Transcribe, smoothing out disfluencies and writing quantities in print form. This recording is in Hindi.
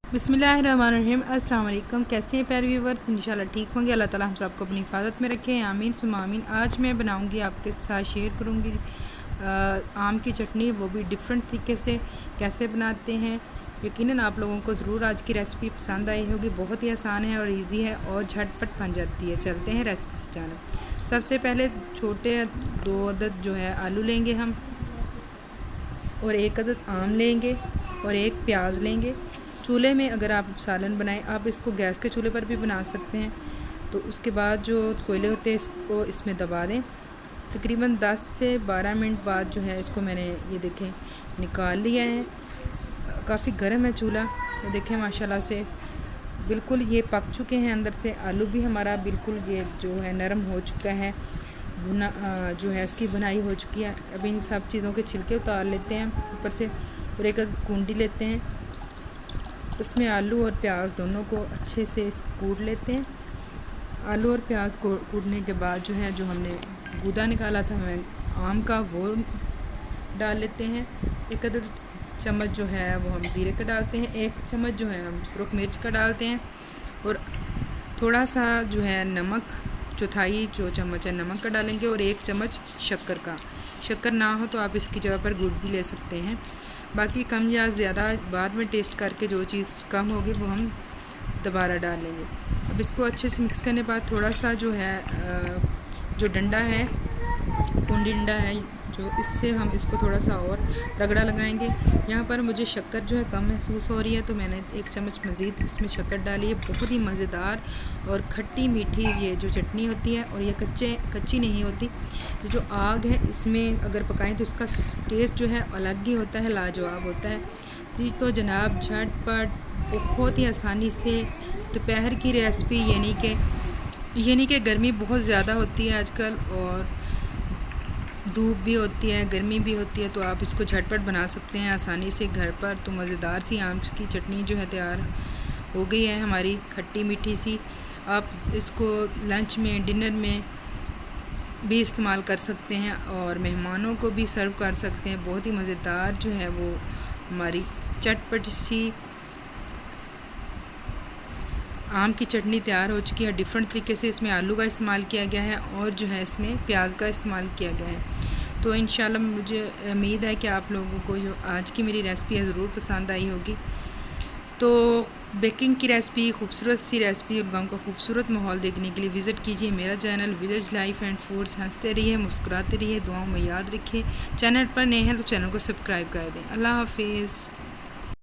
बिस्मिल्लाहिर्रहमानिर्रहीम। अस्सलाम वालेकुम। कैसे हैं प्यारे व्यूवर्स? इंशाल्लाह ठीक होंगे। अल्लाह ताला हम सबको अपनी हिफाजत में रखे। आमीन सुम्मा आमीन। आज मैं बनाऊंगी, आपके साथ शेयर करूंगी आम की चटनी, वो भी डिफरेंट तरीके से कैसे बनाते हैं। यकीनन आप लोगों को ज़रूर आज की रेसिपी पसंद आई होगी। बहुत ही आसान है और इजी है और झटपट बन जाती है। चलते हैं रेसिपी की जानिब। सबसे पहले छोटे 2 अदद जो है आलू लेंगे हम, और 1 अदद आम लेंगे और 1 प्याज लेंगे। चूल्हे में अगर आप सालन बनाएं, आप इसको गैस के चूल्हे पर भी बना सकते हैं। तो उसके बाद जो कोयले होते हैं इसको इसमें दबा दें। तकरीबन 10 से 12 मिनट बाद जो है इसको मैंने ये देखें निकाल लिया है। काफ़ी गर्म है चूल्हा, ये देखें माशाल्लाह से बिल्कुल ये पक चुके हैं अंदर से। आलू भी हमारा बिल्कुल ये जो है नरम हो चुका है, भुना जो है इसकी बनाई हो चुकी है। अब इन सब चीज़ों के छिलके उतार लेते हैं ऊपर से, और एक कूंडी लेते हैं, उसमें आलू और प्याज दोनों को अच्छे से इसको कूट लेते हैं। आलू और प्याज को कूटने के बाद जो है जो हमने गूदा निकाला था मैं आम का, वो डाल लेते हैं। 1 अदद चम्मच जो है वो हम ज़ीरे का डालते हैं, 1 चम्मच जो है हम सुरख मिर्च का डालते हैं, और थोड़ा सा जो है नमक, चौथाई जो चम्मच है नमक का डालेंगे, और 1 चम्मच शक्कर का। शक्कर ना हो तो आप इसकी जगह पर गुड़ भी ले सकते हैं। बाकी कम या ज़्यादा बाद में टेस्ट करके जो चीज़ कम होगी वो हम दोबारा डाल लेंगे। अब इसको अच्छे से मिक्स करने के बाद थोड़ा सा जो है जो डंडा है, कूंडी डंडा है जो, इससे हम इसको थोड़ा सा और रगड़ा लगाएंगे। यहाँ पर मुझे शक्कर जो है कम महसूस हो रही है, तो मैंने 1 चम्मच मज़ीद इसमें शक्कर डाली है। बहुत ही मज़ेदार और खट्टी मीठी ये जो चटनी होती है, और ये कच्ची नहीं होती। जो आग है इसमें अगर पकाएं तो उसका टेस्ट जो है अलग ही होता है, लाजवाब होता है। तो जनाब झटपट बहुत ही आसानी से दोपहर की रेसिपी, यानी कि गर्मी बहुत ज़्यादा होती है आजकल, और धूप भी होती है, गर्मी भी होती है, तो आप इसको झटपट बना सकते हैं आसानी से घर पर। तो मज़ेदार सी आम की चटनी जो है तैयार हो गई है हमारी, खट्टी मीठी सी। आप इसको लंच में, डिनर में भी इस्तेमाल कर सकते हैं और मेहमानों को भी सर्व कर सकते हैं। बहुत ही मज़ेदार जो है वो हमारी चटपट सी आम की चटनी तैयार हो चुकी है। डिफरेंट तरीके से इसमें आलू का इस्तेमाल किया गया है और जो है इसमें प्याज का इस्तेमाल किया गया है। तो इंशाल्लाह मुझे उम्मीद है कि आप लोगों को जो आज की मेरी रेसिपी है ज़रूर पसंद आई होगी। तो बेकिंग की रेसिपी, खूबसूरत सी रेसिपी और गाँव का खूबसूरत माहौल देखने के लिए विज़िट कीजिए मेरा channel village life and foods. हंसते रहिए, मुस्कुराते रहिए, दुआओं में याद रखिए। चैनल पर नए हैं तो चैनल को सब्सक्राइब कर दें। अल्लाह हाफिज़।